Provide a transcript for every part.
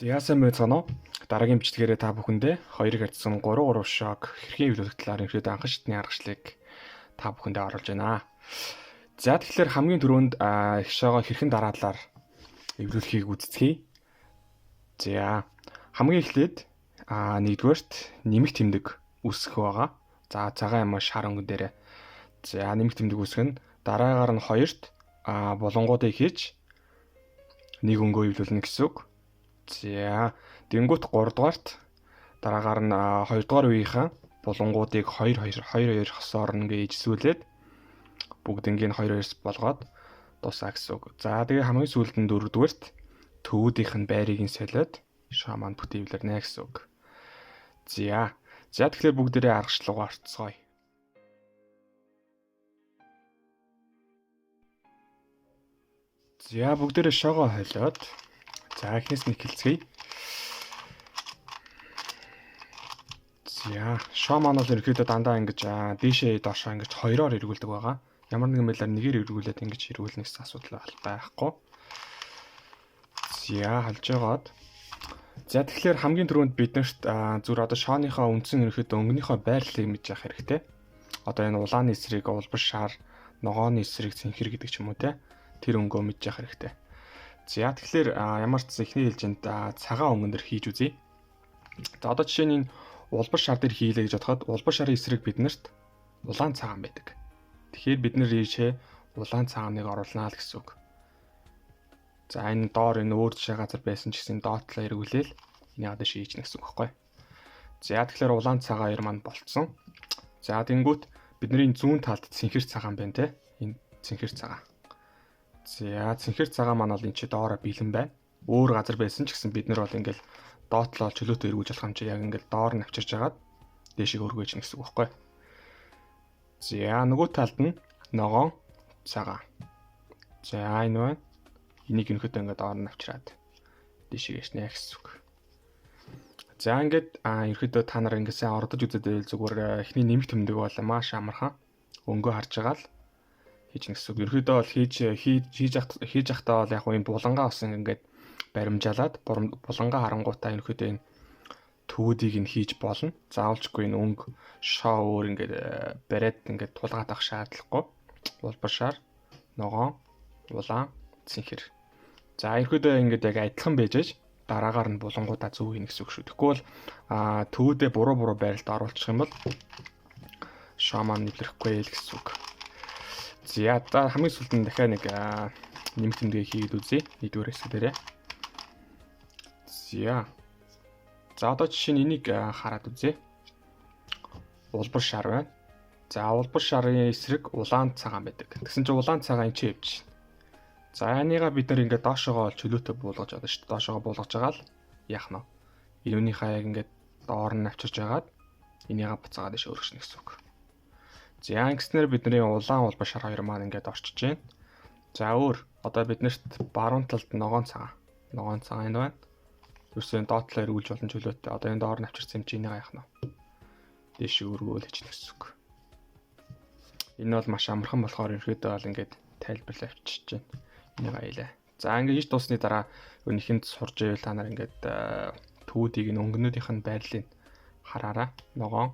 Яасан байцгаана уу? Дараагийн бичлэгээрээ та бүхэндээ 2 харьцан 3 шок хэрхэн эвлүүлэх талаар ерөөд анхан шатны аргачлалыг та бүхэндээ оруулж байна. За тэгэхээр хамгийн түрүүнд их шоогоо хэрхэн дараалалаар эвлүүлэхийг үздэхье. За хамгийн эхлээд нэгдүгээрт нэмэх тэмдэг үүсгэх байгаа. За цагаан юм шар өнгөн дээрээ. За нэмэх тэмдэг үүсгэх нь дараагаар нь 2-т булангуудыг хийж нэг өнгөө эвлүүлнэ гэсэн үг. За тэнгуут 3 дугаарт дараагаар нь 2 дугаар үеийнхэн булангуудыг 2 хосоор ингээ ижсүүлээд бүгднийг 2-2-с болгоод дуусаа гэсэн үг. За тэгээ хамгийн сүүлд нь 4 дугаарт төвүүдийнх нь байрыг нь солиод шаман бүтээвлэрнэ гэсэн үг. За тэгэхээр бүгдээрээ аргачлалгаа орцгоё. За бүгдээрээ шоогоо хойлоод за эхнээс нь эхэлцгээе. За шоо маань бол ерөөдөө дандаа ингэж дээшээ доошоо ингэж хоёроор эргүүлдэг байгаа. Ямар нэгэн байдлаар нэгээр эргүүлээд ингэж эргүүлнэ гэсэн асуудал байхгүй. За халж байгаад. За тэгэхээр хамгийн түрүүнд биднэрт зүр одоо шооныхоо үндсэн ерөөдөө өнгөнийхөө байрлалыг мэдж явах хэрэгтэй. Одоо энэ улааны эсрэг, улбар шар, ногооны эсрэг, цэнхэр гэдэг ч юм уу те. Тэр өнгөө мэдж явах хэрэгтэй. За тэгэхээр ямар ч эхний хэлжинд цагаан өнгөн дээр хийж үзье. За одоо жишээ нь энэ улбар шар дээр хийлээ гэж бодоход улбар шарын эсрэг биднэрт улаан цагаан байдаг. Тэгэхээр бид нэр ийшээ улаан цагааныг оруулнаа л гэсэн үг. За энэ доор энэ өөр жишээ газар байсан ч гэсэн доотлоо эргүүлээл энийг одоо шийднэ гэсэн үг байхгүй. За тэгэхээр улаан цагаан хоёр маань болцсон. За тэнгүүт бидний зүүн талд цэнхэр цагаан байна те. Энэ цэнхэр цагаан. За цэнхэр цагаан маань бол энэ чи доороо бэлэн байна. Өөр газар байсан ч гэсэн бид нар бол ингээл доотлоо чөлөөтэй эргүүлж болох юм чи яг ингээл доор нь авчирж агаад дээшээ өргөж гэнэ гэсэн үг байхгүй. За нөгөө талд нь ногоон цагаан. За энэ байна. Энийг өнөхөд ингээд доор нь авчираад дээшээ гэрчнэ гэсэн үг. За ингээд ерөөдөө та нар ингээд сайн ордож үзээд байвал зүгээр эхний нэмэх тэмдэг бол маш амархан өнгөө харж байгаа л хийж нэгсэг. Ерөөдөө бол хийж ахтаа бол яг юм булангаа усан ингээд баримжаалаад булангаа харангуйтаа ерөөдөө энэ төвүүдийг нь хийж болно. Заавалчгүй энэ өнгө шоо өөр ингээд бариад ингээд тулгаад авах шаардлагагүй. Улбар шар, ногоон, улаан, цэнхэр. За ерөөдөө ингээд яг адилхан байж аж дараагаар нь булангуудаа зөв хийнэ гэсэн үг шүү. Тэгэхгүй бол төвүүдээ буруу байралд оруулчих юм бол шоо маань нэвлэрэхгүй л гэсэн үг. За хамгийн сүүлд нь дахиад нэг нэмэх тэмдгээ хийгээд үзье. Нэгдүгээр хэсэг дээрээ. За одоо жишээ нь энийг хараад үзье. Улбар шар байна. За улбар шарын эсрэг улаан цагаан байдаг. Тэгсэн чинь улаан цагаан чи явж. За энийгээ бид нар ингээд доошоогоо чөлөөтэй буулгаж байгаа шүү дээ. Доошоогоо буулгаж байгаа л яах нь. Энүүнийхээ яг ингээд доор нь авчирж агаад энийгээ буцаагаад дэше өргөшнө гэсэн үг. За ингэснээр бидний улаан улбар шар хоёр маань ингээд орчиж байна. За өөр одоо биднэрт баруун талд ногоон цагаан энэ байна. Юусэн доотлоо эргүүлж болон чөлөөтэй. Одоо энэ доор нь авчирсан юм чи энийг яах нь. Дэше өргөөл гэж нэгс үг. Энэ бол маш амархан болохоор ерөөдөө бол ингээд тайлбарлаа авчиж байна. Энийг аяалаа. За ингээд хийж дуусны дараа өнөөхөнд сурж ивэл та нар ингээд төвүүдийг өнгөнүүдийнх нь байрлалыг хараараа. Ногоон,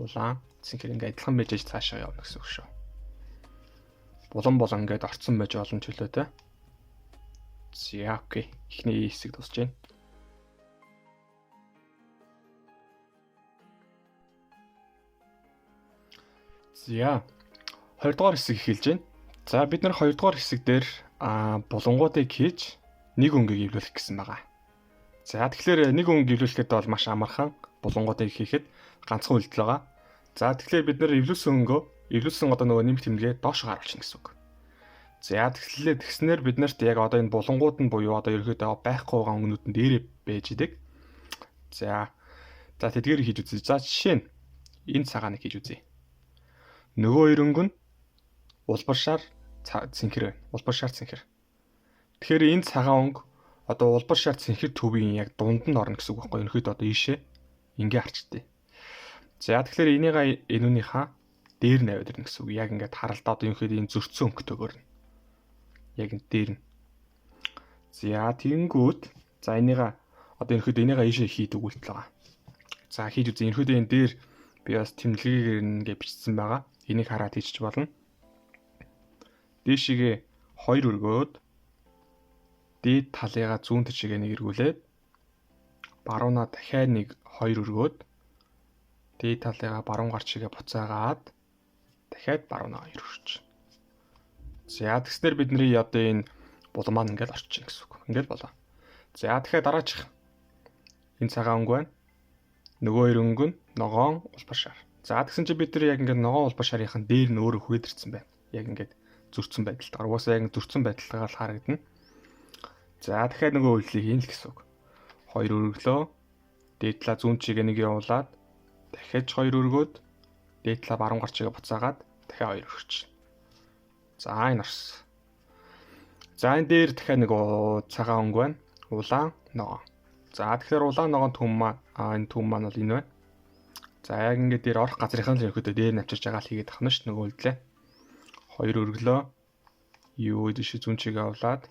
улаан, цэнхэр ингээд адилхан байж цаашаа явна гэсэн үг шүү. Булан ингээд орцсон байж олон чөлөөтэй. За окей. Эхний хэсэг дуусж байна. За 20 дугаар хэсэг эхэлж байна. За бид нар 2 дугаар хэсэг дээр булангуудыг хийж нэг өнгөийг эвлүүлэх гэсэн байгаа. За тэгэхээр нэг өнгө эвлүүлэхэд бол маш амархан булангуудыг хийхэд ганцхан үйлдэл байгаа. За тэгэхээр бид нар эвлүүлсэн одоо нөгөө нэмэх тэмдгээ доош харуулчихна гэсэн үг. За тэгснээр бид нарт яг одоо энэ булангууд нь буюу одоо ерөөдөө байхгүй байгаа өнгөнүүд нь дээрээ байж идэг. За тэдгээр хийж үзье. За жишээ нь энэ цагааныг хийж үзье. Нөгөө хоёр өнгө нь улбар шар цэнхэр байна. Улбар шар цэнхэр. Тэгэхээр энэ цагаан өнгө одоо улбар шар цэнхэр төвийн яг дунд нь орно гэсэн үг байхгүй. Ерөөдөө одоо ийшээ ингээ харчтыг. За тэгэхээр энийгээ энүүнийхээ дээр нь аваад ирнэ гэсэн үг. Яг ингээд харалт одоо ерөөдөө энэ зөрчсөн өнгөтэйгээр нь. Яг энэ дээр нь. За тэгэнгүүт за энийг Одоо ерөөдөө энийгээ ийшээ хийдэг үйлдэл байгаа. За хийж үзье. Ерөөдөө энэ дээр би бас тэмдэглэгээр ингээ бичсэн байгаа. Энийг хараад хийчих болно. Дээшигээ 2 өргөөд дээд талыгаа зүүн тишгээ нэг эргүүлээд баруунаа дахиад нэг 2 өргөөд дээд талыгаа баруун гар чигээ буцаагаад дахиад баруунаа 2 өргөж. За тэгснээр бидний одоо энэ булан маань ингээд орчих гэсэн үг. Ингээд болоо. За дахиад дараачих. Энэ цагаан өнгө байна. Нөгөө хоёр өнгө нь ногоон улбар шар. За тэгсэн чинь бид нар яг ингээд ногоон улбар шарынхан дээр нь өөрөө хүрээдэрсэн байна. Яг ингээд зөрчсөн байдалтайгаар. Угаасаа яг зөрчсөн байдалтайгаар л харагдана. За дахиад нөгөө үйлдэлийг хийн л гэсэн үг. 2 өргөлөө. Дээд талаа зүүн чигээ нэг явуулаад дахиад 2 өргөөд дээд талаа баруун гар чигээ буцаагаад дахиад 2 өргөж. За энэ орсон. За энэ дээр дахиад нэг цагаан өнгө байна. Улаан ногоон. За тэгэхээр улаан ногоон түм маань энэ түм маань бол энэ байна. За яг ингээд дээр орох газрынхан л ерөөдөө дээр навчирж байгаа л хийгээд тахна ш нөгөө үлдлээ. 2 өргөлөө. Юу дэше зүүн чигээ авлаад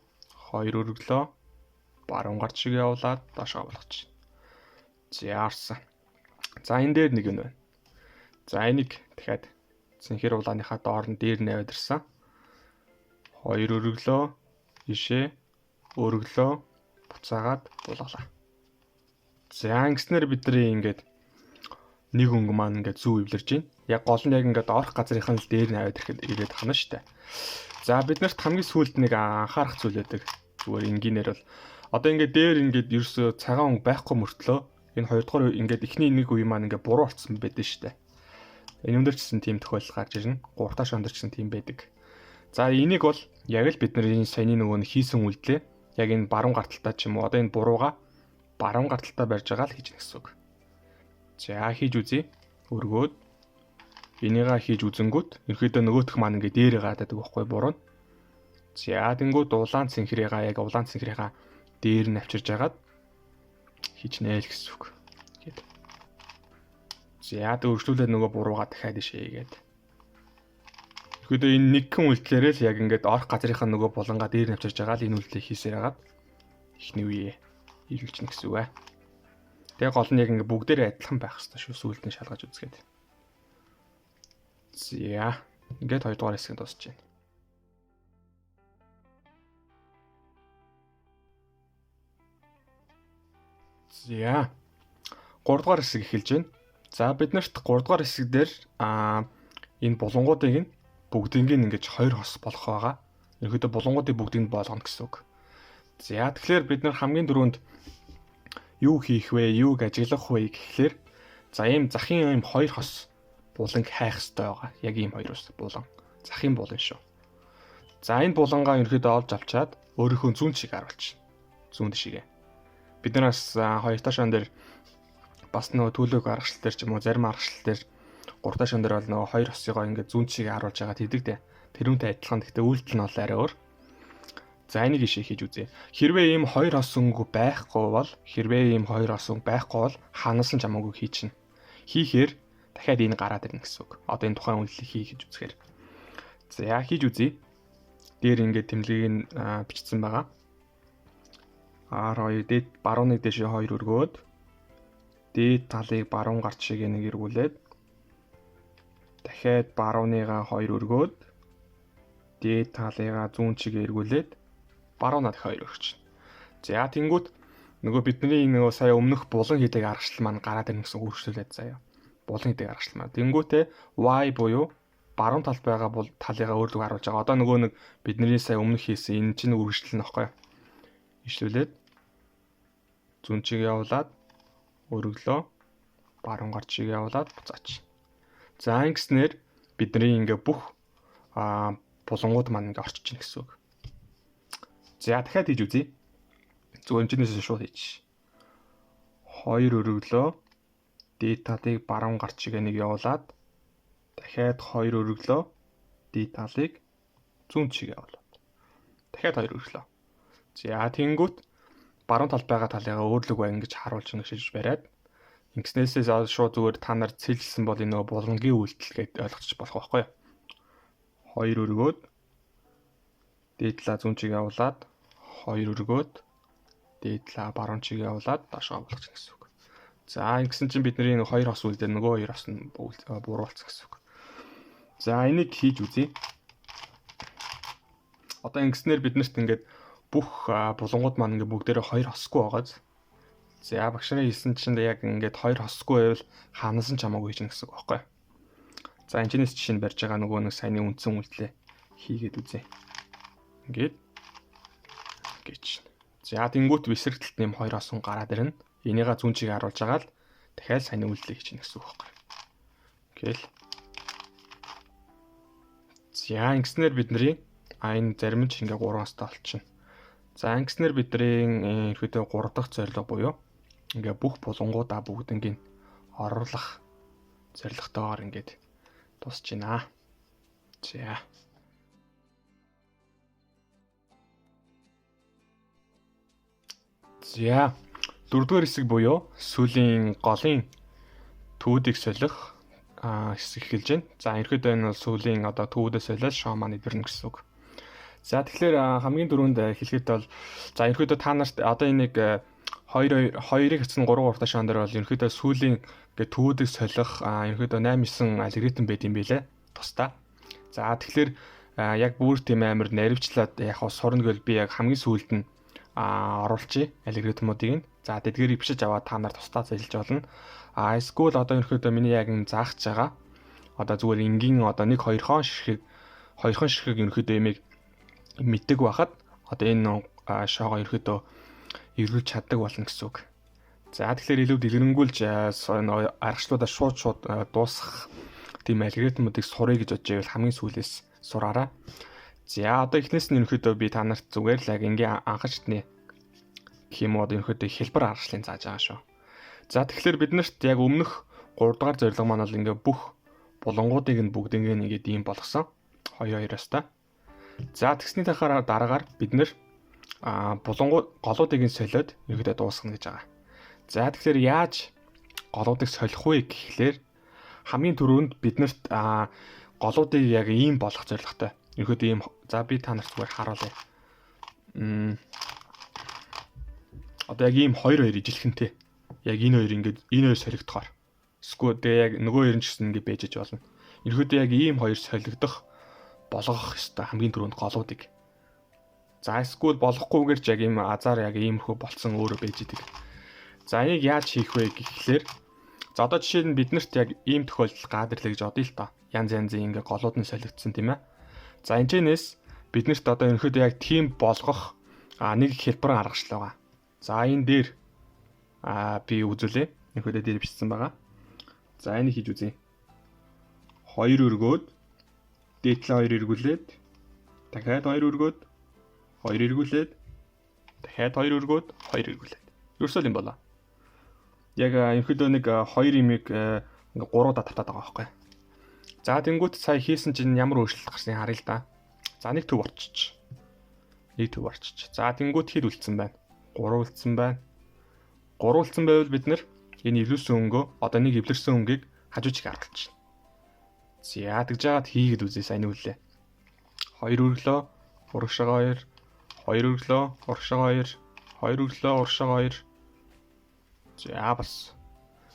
2 өргөлөө. Баруун гар чигээ авлаад доошоо болгоч. За арсан. За энэ дээр нэг юм байна. За энийг дахиад цэнхэр улааныхаа доор нь дээр нь аваад ирсэн. 2 өргөлөө. Ишээ өргөлөө буцаагаад булгалаа. За ингэснээр бидний ингээд нэг өнгө маань ингээд зүү эвлэрж байна. Яг гол нь яг ингээд орох газрынхан л дээр нь аваад ирэхэд хана штэ. За биднэрт хамгийн сүүлд нэг анхаарах зүйл байдаг. Зүгээр энгийнээр бол одоо ингээд дээр ингээд ерөөсөө цагаан өнгө байхгүй мөртлөө энэ хоёрдугаар ингээд эхний нэг үе маань ингээд буруу болцсон байдаг штэ. Энэ өндөр чсэн тийм тохиолдол гарч ирнэ. 3 тааш өндөр чсэн тийм байдаг. За энийг бол яг л бид нар энэ саяны нөгөө хийсэн үйлдэлээ яг энэ баруун гарталтаа ч юм уу одоо энэ бурууга баруун гарталтаа барьж байгаа л хийж гэнэ гэсэн үг. За хийж үзье. Өргөөд энийгээ хийж үзэнгүүт ерөөдөө нөгөөх маань ингээ дээрээ гадаад байхгүй буруу. За тэнгүүд улаан цэнхрээгаа яг улаан цэнхрээгаа дээр нь авчирж агаад хийчнэ л гэсэн үг. Гэт. За өөрчлөлөө нөгөө бурууга дахиад ишээгээд. Ерөөдөө энэ нэгэн үйлдэлээрээ л яг ингээд орох газрынхаа нөгөө булангаа дээр нь авчирж байгаа л энэ үйлдэлийг хийсээр агаад ихний үе ийлүүлж гэнэ гэсэн үг аа. Тэгээ гол нь яг ингээд бүгдээрээ адилхан байх хэрэгтэй шүү. Сүүлд нь шалгаж үзгээд. За ингээд 2 дугаар хэсэг дуусч байна. За 3 дугаар хэсэг эхэлж байна. За биднэрт 3 дугаар хэсэг дээр энэ булангуудыг нь бүгдийг нь ингэж 2 хос болох байгаа. Ерөнхийдөө булангуудыг бүгдийг нь болгоно гэсэн үг. За тэгэхээр бид нар хамгийн түрүүнд юу хийх вэ? Юуг ажиглах вэ гэхлээр за ийм захын ийм 2 хос буланг хайх хэрэгтэй байгаа. Яг ийм 2 ус булан. Захын булан шүү. За энэ булангаа ерөнхийдөө олж авчаад өөрийнхөө зүүн чиг харуулчих. Зүүн тишгээ. Бид нар бас 2 таашаан дээр бас нөгөө төлөв аргачлал дээр ч юм уу зарим аргачлал дээр 3 таашаан дээр бол нөгөө 2 хосыгоо ингээд зүүн чигээ харуулж байгаа хийдэг дээ. Тэрүүнтэй адилхан гэхдээ үйлдэл нь бол арай өөр. За энийг ишээ хийж үзье. Хэрвээ ийм 2 хос өнгө байхгүй бол хаанаас нь ч хамаагүй хийчихнэ. Хийхээр дахиад энэ гараад ирнэ гэсэн үг. Одоо энэ тухайн үйлдэлийг хийж үзэхээр. За хийж үзье. Дээр ингээд тэмдэглэгийг нь бичсэн байгаа. R2 дээд барууныг дэше 2 өргөөд дээд талыг баруун гарт шигээ нэг эргүүлээд дахиад барууныгаа 2 өргөөд дээд талыгаа зүүн чигээ эргүүлээд баруунаа дахиад 2 өргөж. За тэнгүүт нөгөө бидний нөгөө сая өмнөх булан хийдэг аргачлал маань гараад ирнэ гэсэн өөрчлөлт заяа. Булан хийдэг аргачлал маань. Тэнгүүтээ Y буюу баруун талд байгаа бол талыгаа өөрлөг харуулж байгаа. Одоо нөгөө нэг бидний сая өмнөх хийсэн энэ чинь үргэлжлэл нөхгүй. Ишлүүлээд зүүн чигээ явуулаад өргөлөө баруун гар чигээ явуулаад буцаач. За ингэснээр бидний ингээ бүх булангууд маань ингээ орчиж гэнэ гэсэн үг. За дахиад хийж үзье. Зүгээр энэчнээс шууд хийж. 2 өргөлөө дээд талыг баруун гар чигээ нэг явуулаад дахиад 2 өргөлөө дээд талыг зүүн чигээ явуулаад дахиад 2 өргөлөө. За тэнгүүт баруун талд байгаа талыгаа өөрлөг бай ингэж харуулж нэгшиж бариад ингэснээсээ шууд зүгээр та нар цэлсэн бол энэ нөгөө булангийн үйлдэл гэдээ ойлгочих болох байхгүй юу? 2 өргөөд дээд талаа зүүн чигээ явуулаад 2 өргөөд дээдлээ баруун чигээ явуулаад доошоо болгочихно гэсэн үг. За ингэсэн чинь бидний хоёр хос үлдээ нөгөө хоёр хос нь бууруулсан гэсэн үг. За энийг хийж үзье. Одоо ингэснээр биднэрт ингээд бүх булангууд маань ингээд бүгдээрээ хоёр хосгүй байгааз. За багшраа хэлсэн чинь яг ингээд хоёр хосгүй байвал хаанаас нь ч хамаагүй чинь гэсэн үг байхгүй. За энэчнээс жишээ нь барьж байгаа нөгөө нэг саяны үндсэн үйлдэлээ хийгээд үзье. Ингээд гэж. За тэнгуут бисрэгтэлт нэм хоёр хосон гараад ирнэ. Энийгээ зүүн чигээ харуулж агаад дахиад саяны үйлдэлийг хийчихнэ гэсэн үг байхгүй. Ингээл. За ингэснээр бидний энэ зарим нь ч ингээ 3 хостой болчихно. За ингэснээр бидний ерөөдөө 3 дахь зорилго буюу ингээ бүх булангуудаа бүгднийг оруулах зорилготойгоор ингээд тусч байна. За. За. Дөрөвдүгээр хэсэг буюу сүүлийн голын түүдийг солих хэсэг эхэлж байна. За ерөөдөө энэ бол сүүлийн одоо түүдээ солиод шоу маань идэрнэ гэсэн үг. За тэгэхээр хамгийн дөрөнд хэлэхэд бол за ерөөдөө та нарт одоо энийг 2-2-ыг хэсэг нь 3-3 та шаан дээр бол ерөөдөө сүүлийн ингээд түүдийг солих ерөөдөө 8-9 алгоритм байд юм билэ тусдаа. За тэгэхээр яг бүр тийм амар наривчлаад яг сурна гэвэл би яг хамгийн сүүлд нь оруулчих алгоритмуудыг. За тэдгэрийг бичиж аваад та нар тусдаа зөвлөж болно. Эсвэл одоо ерөөдөө миний яг энэ заах гэж байгаа. Одоо зүгээр энгийн одоо 1-2 хон ширхэг ерөөдөө имийг мэддэг байхад одоо энэ шоогоо ерөөдөө эргүүлж чаддаг болно гэсэн үг. За тэгэхээр илүү дэлгэрэнгүүлж аргачлуудаа шууд дуусгах тийм алгоритмуудыг сурах гэж бодож байвал хамгийн сүүлээс сураарай. За одоо эхнээс нь ерөөдөө би та нарт зүгээр л яг ингийн анхаарчны гэх юм уу ерөөдөө хэлбэр аргачлалыг зааж байгаа шүү. За тэгэхээр бид нарт яг өмнөх 3 дугаар зорилго маань бол ингээ бүх булангуудыг нь бүгднийг ингээд ийм болгосон. 2-2-оос та. За тэгсний дараагаар бид нэр голуудыг нь солиод ерөөдөө дуусгана гэж байгаа. За тэгэхээр яаж голуудыг солих вэ гэхлээр хамгийн түрүүнд биднэрт голуудыг яг ийм болгох зорилготой. Ерөөдөө ийм за би та нарт зүгээр харуулъя. Одоо яг ийм 2-2 ижилхэнтэй. Яг энэ хоёр ингээд энэ хоёр солигдохоор. Эсвэл тэгээ яг нөгөө хоёр нь ч гэсэн ингээд бэжэж болно. Ерөөдөө яг ийм хоёр солигдох болгох ёстой хамгийн түрүүнд голуудыг. За эсвэл болохгүйгээр ч яг ийм азар яг иймэрхүү болцсон өөрөө байж идэг. За энийг яаж хийх вэ гэхлээр за одоо жишээ нь биднэрт яг ийм тохиолдол гадарлаа гэж бодъё л доо. Янз янзын ингээ голууд нь солигдсон тийм ээ. За энэчнээс биднэрт одоо ерөөдөө яг тийм болгох нэг хэлбэр аргачлал байгаа. За энэ дээр би үзүүлээ. Ерөөдөө дээр бичсэн байгаа. За энийг хийж үзье. 2 өргөөд дээдлээ 2 эргүүлээд дахиад 2 өргөөд 2 эргүүлээд дахиад 2 өргөөд 2 эргүүлээд. Ерөөсөө юм болоо. Яг ерөөдөө нэг 2 имийг ингээ 3 удаа татаад байгаа байхгүй. За тэнгуут сая хийсэн чинь ямар өөрчлөлт гарсныг харъя л да. За нэг төв орчиж. За тэнгуут хэд үлдсэн байна? 3 үлдсэн байна. 3 үлдсэн байвал бид нэр энэ эвлэрсэн өнгөө одоо нэг эвлэрсэн өнгийг хажуу чиг харуулж байна. За тэгж жагаад хийгээд үзье сайн үлээ. 2 өглөө урагшаа 2 өглөө урагшаа 2 өглөө урагшаа 2. За бас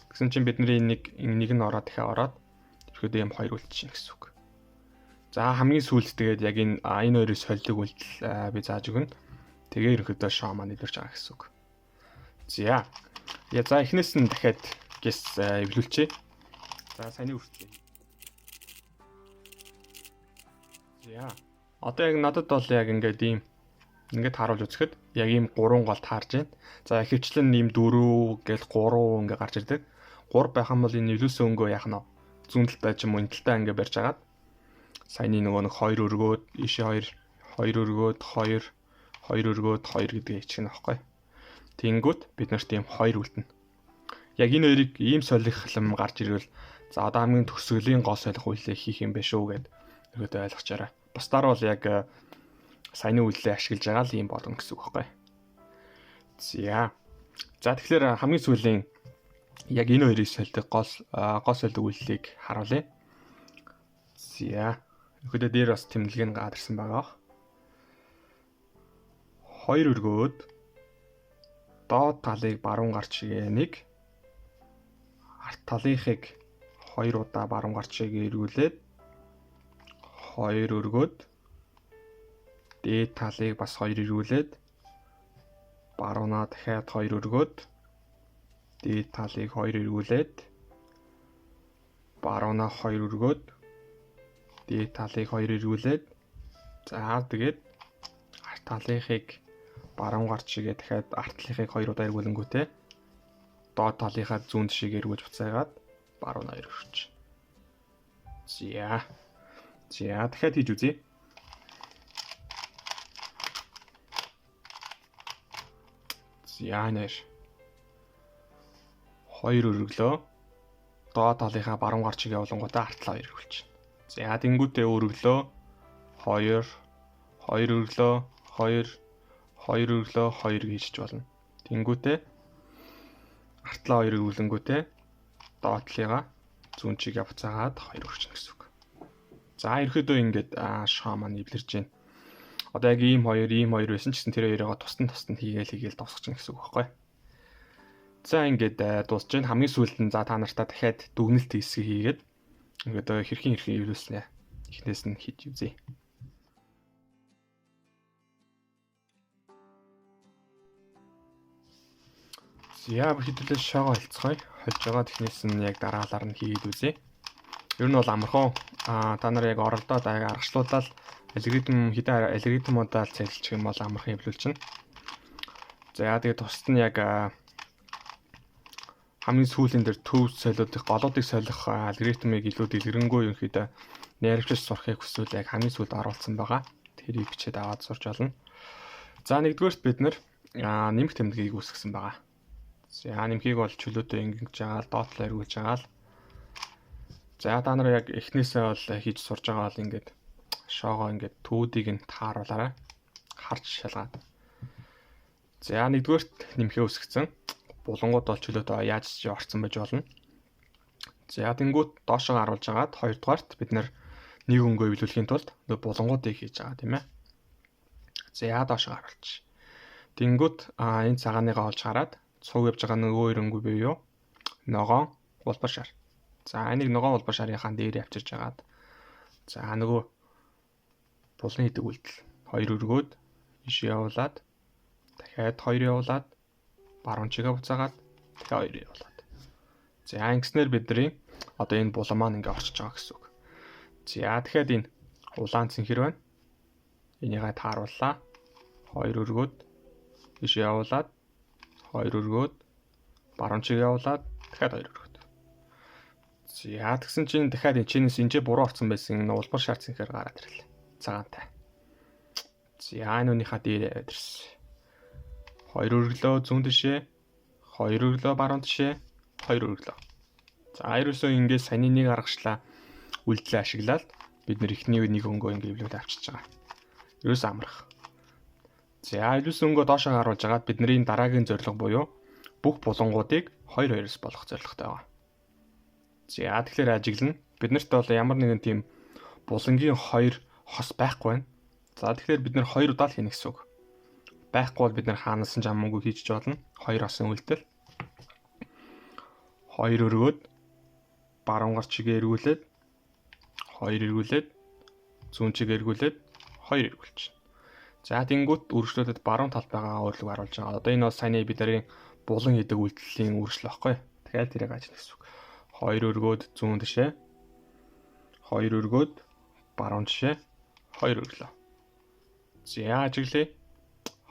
гэсэн чинь бидний нэг нь ороод дахиад ороод ерөөдөө юм 2 үлдчихнэ гэсэн үг. За хамгийн сүүлд тэгээд яг энэ хоёрыг солидог үйлдэл би зааж өгнө. Тэгээ ерөөдөө шоу маань илэрч байгаа гэсэн үг. За эхнээс нь дахиад гэс эвлүүлчихье. За саяны үргэлжлэе. За одоо яг надад бол яг ингээд харуулж үзэхэд яг ийм 3 гол таарж байна. За ихэвчлэн ийм 4 гээл 3 ингээд гарч ирдэг. 3 байх юм бол энэ эвлүүлсэн өнгөө яах нь зүүн талтай ч юм уу энэ талтай ингээд барьж агаад саяны нөгөө нэг 2 өргөөд ишээ 2 өргөөд 2 өргөөд 2 гэдгийг хийчих нь аахгүй. Тэнгүүт бид нарт ийм 2 үлдэнэ. Яг энэ хоёрыг ийм солихлом гарч ирвэл за одоо хамгийн төгсгөлийн гол солих үйлээ хийх юм байна шүү гэд ерөөдөө ойлгочаарай. Бусдаар бол яг саяны үйлээ ашиглаж байгаа л юм болно гэсэн үг байхгүй. За тэгэхээр хамгийн сүүлийн яг энэ хоёрыг солидог гол солидог үйллийг харуулъя. За ерөөдөө дээр бас тэмдэглэгийг гадарсан байгаа. 2 өргөөд доод талыг баруун гар чигээ 1, арт талынхыг 2 удаа баруун гар чигээ эргүүлээд 2 өргөөд дээд талыг бас 2 эргүүлээд баруунаа дахиад 2 өргөөд дээд талыг 2 эргүүлээд баруунаа 2 өргөөд дээд талыг 2 эргүүлээд за тэгээд арт талынхыг баруун гар чигээ дахиад арт талынхыг 2 удаа эргүүлэнгүүтээ доод талынхаа зүүн тишийг эргүүлж буцаагаад баруунаа эргүүлж. За дахиад хийж үзье. За нэр 2 өргөлөө доод талынхаа баруун гар чигээ явуулангуудаа арт талаа эргүүлж. За тэнгүүтээ өргөлөө 2 өргөлөө 2 өргөлөө 2 хийж болно. Тэнгүүтээ арт талаа 2 эргүүлэнгүүтээ доод талыгаа зүүн чигээ буцаагаад 2 өргөчнө гэсэн үг. За ерөөдөө ингээд шоо маань эвлэрж байна. Одоо яг ийм 2 байсан ч гэсэн тэр хоёроо тусдан хийгээл дуусгачихна гэсэн үг байхгүй. За ингээд дуусж байна. Хамгийн сүүлд нь за та нартаа дахиад дүгнэлт хийгээд ингээд хэрхэн эвлүүлснэ эхнээс нь хийж үзье. За хэдүүлээ шоогоо хэлцгоё. Хольж байгаа технээс нь яг дараалаар нь хийгээд үзье. Ер нь бол амархан. Та нар яг оролдоод аргачлуулаад алгоритмудаа цэглэж юм бол амархан эвлүүлчихнэ. За тэгээд тусад нь яг хамгийн сүүлийн дээр төв солиодын голуудыг солих алгоритмыг илүү дэлгэрэнгүй ерөнхийдөө найрамчилж сурахыг хүсвэл яг хамгийн сүүлд оруулсан байгаа. Тэрийг бичээд аваад сурч олно. За нэгдүгээрт бид нэмэх тэмдгийг үүсгэсэн байгаа. За нэмхийг бол чөлөөтэй ингэж жагаал доод талаа эргүүлж жагаал. За та нар яг эхнээсээ бол хийж сурж байгаа бол ингээд шоогоо ингээд төвүүдийг нь тааруулаарай. Харж шалгаад. За нэгдүгээрт нэмхээ үүсгэсэн. Булангууд бол чөлөөтэй яаж орцсон байж болно. За тэнгуут доошоо харуулж агаад хоёрдугаарт бид нэг өнгөө эвлүүлэхийн тулд булангуудыг хийж байгаа тийм ээ. За доошоо харуулж. Тэнгуут энэ цагааныгаа олж хараад цуг явж байгаа нөгөө өнгөө буюу ногоон улбар шар. За энийг ногоон улбар шарынхаа дээр авчирж агаад за нөгөө булан хийдэг үйлдэл 2 өргөөд иш явуулаад дахиад 2 явуулаад баруун чигээ буцаагаад дахиад 2 явуулаад. За ингэснээр бидний одоо энэ булан маань ингээ орчиж байгаа гэсэн үг. За дахиад энэ улаан цэнхэр байна. Энийгээ таарууллаа. 2 өргөөд иш явуулаад 2 өргөөд баруун чигээ явуулаад дахиад 2 өргөөд. За тэгсэн чинь дахиад энэчнээс энэ буруу орсон байсан улбар шар цэнхэр гараад ирлээ. Цагаантай. За энүүнийхээ дээр яваад ирсэн. 2 өргөлөө зүүн тишээ, 2 өргөлөө баруун тишээ, 2 өргөлөө. За ерөөсөө ингээд саяны нэг аргачлаа үйлдэлээ ашиглаад бид эхний нэг өнгөө ингээд эвлүүлээд авчиж байгаа. Ерөөсөө амарх. За илүүс өнгөө доошоо харуулж агаад бидний дараагийн зорилго буюу бүх булангуудыг 2-2-оос болгох зорилготой байгаа. За тэгэхээр ажиглана. Биднэрт бол ямар нэгэн тийм булангийн 2 хос байхгүй байна. За тэгэхээр бид 2 удаа л хийнэ гэсэн үг. Байхгүй бол бид хаанаас нь амаагүй хийж болно. 2 хосын үйлдэл. 2 өргөөд баруун гар чигээ эргүүлээд 2 эргүүлээд зүүн чигээ эргүүлээд 2 эргүүлж. За тэнгуут үргэлжлүүлээд баруун талд байгаа өөрлөг харуулж байгаа. Одоо энэ бол саяны бидний булан хийдэг үйлдэлийн үргэлжлэл байхгүй. Тэгэхээр тэрийг ажиглах гэсэн үг. 2 өргөөд зүүн тишээ 2 өргөөд баруун тишээ 2 өргөлөө. За ажиглая.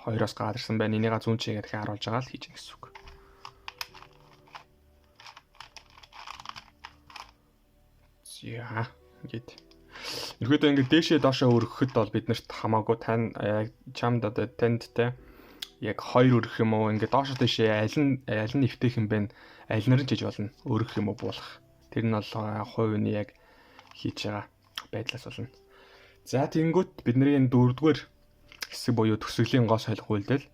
2-оос гадарсан байна. Энийгээ зүүн чигээ дахин харуулж байгаа л хийж гэнэ гэсэн үг. За ингээд ерөөдөө ингээд дээшээ доошоо өргөхөд бол биднэрт хамаагүй чамд одоо тандтай яг 2 өргөх юм уу ингээд доошоо дээшээ аль нь нэвтэх юм бэ? Аль нар нь жиж болно. Өргөх юм уу буулгах. Тэр нь бол хувийн яг хийж байгаа байдлаас болно. За тэгэнгүүт бидний энэ 4-р хэсэг буюу төсөглийн гоо солих үйлдэл.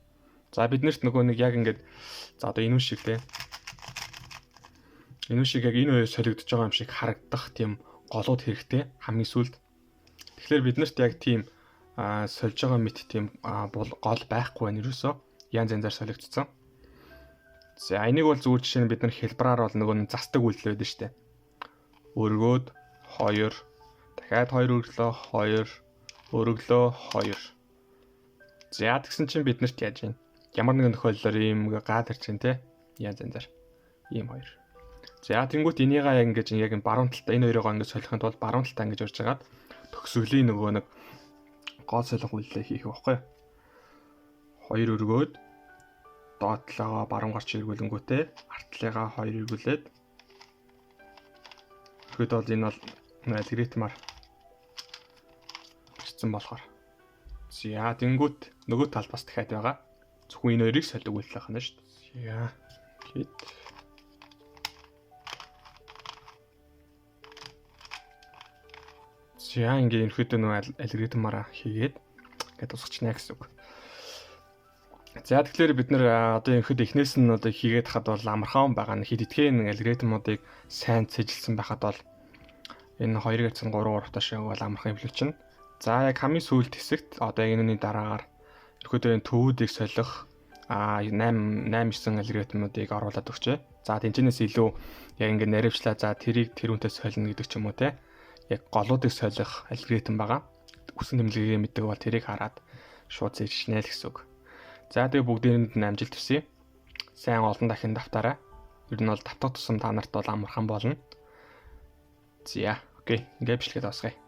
За биднэрт нөгөө нэг яг ингээд за одоо энэ шиг те. Энэ шиг яг энэ хоёр солигдож байгаа юм шиг харагдах тийм голууд хэрэгтэй хамгийн сүүлд. Тэгэхээр биднэрт яг тийм сольж байгаа мэт тийм гол байхгүй байна ерөөсөө. Янз янзаар солигдсон. За энийг бол зүгээр жишээ нь бид нар хэлбараар бол нөгөө застдаг үйлдэл байдаг шүү дээ. Өргөөд 2, дахиад 2 өргөлөө 2, өргөлөө 2. За тэгсэн чинь бид нарт яаж юм? Ямар нэгэн тохиолдолд ийм гад ирж чинь те. Янз янзаар. Ийм 2. За тэнгуут энийгээ яг ингэж яг баруун талд энэ хоёроо ингэж солихын тулд баруун талдаа ингэж урьж агаад төгсгөлийн нөгөө нэг гол солих үйлдэлээ хийх байхгүй. 2 өргөөд доод талаагаа баруун гарч эргүүлэнгүүтээ арт талаагаа 2 эргүүлээд тэгэхэд бол энэ бол алгоритмаар бичсэн болохоор. За тэнгуут нөгөө талд бас дахиад байгаа. Зөвхөн энэ хоёрыг солих үйлдэл байна шүү дээ. За хэд За ингээ ерөөхдөө нөгөө алгоритмаараа хийгээд ингээд тусгачна гэсэн үг. За тэгэхээр бид нэр одоо ерөөхдөө эхнээс нь одоо хийгээд хахад бол амархан байгаа нь хэд итгэн алгоритмуудыг сайн цэжилсэн байхад бол энэ 2-3 урагтаа шиг бол амархан эвлүүлчихнэ. За яг хамгийн сүүлд хэсэгт одоо яг энэний дараагаар ерөөхдөө энэ төвүүдийг солих 8-9 алгоритмуудыг оруулаад өгчээ. За тэнцэнээс илүү яг ингээ наривчлаа за тэрийг тэрүүнтэй солино гэдэг ч юм уу те. Яг голуудыг солих алгоритм байгаа. Үсэн тэмдэглэгээ мэддэг бол тэрийг хараад шууд зэжнэ л гэсэн үг. За тэгээ бүгдээрэнд нь амжилт хүсье. Сайн олон дахин давтаарай. Ер нь бол давтах тусам та нарт бол амархан болно. За окей, ингээ бичлэгээ дуусгая.